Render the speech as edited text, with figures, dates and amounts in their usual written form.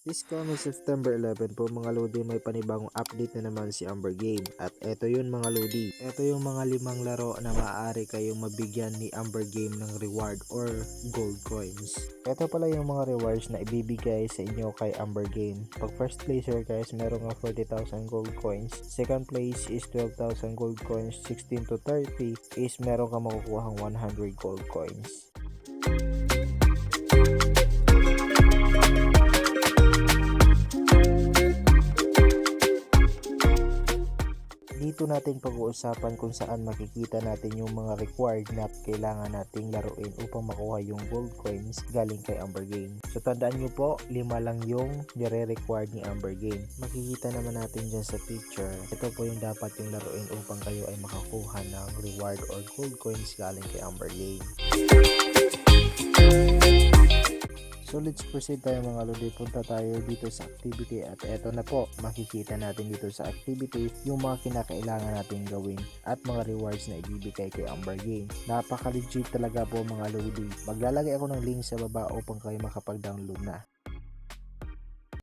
This coming September 11 po mga Lodi, may panibagong update na naman si Amber Game. At eto yun mga Lodi, eto yung mga 5 laro na maaari kayong mabigyan ni Amber Game ng reward or gold coins. Eto pala yung mga rewards na ibibigay sa inyo kay Amber Game. Pag first placer guys, meron nga 40,000 gold coins. Second place is 12,000 gold coins. 16 to 30 is meron ka makukuhang 100 gold coins. Dito natin pag-uusapan kung saan makikita natin yung mga required na kailangan nating laruin upang makuha yung gold coins galing kay Amber Game. So tandaan nyo po, 5 lang yung nire-required ni Amber Game. Makikita naman natin dyan sa picture. Ito po yung dapat yung laruin upang kayo ay makakuha ng reward or gold coins galing kay Amber Game. So let's proceed tayo mga Lodi, punta tayo dito sa activity at eto na po, makikita natin dito sa activity yung mga kinakailangan natin gawin at mga rewards na ibibigay kay Amber Game. Napaka legit talaga po mga Lodi. Maglalagay ako ng link sa baba upang kayo makapag-download na.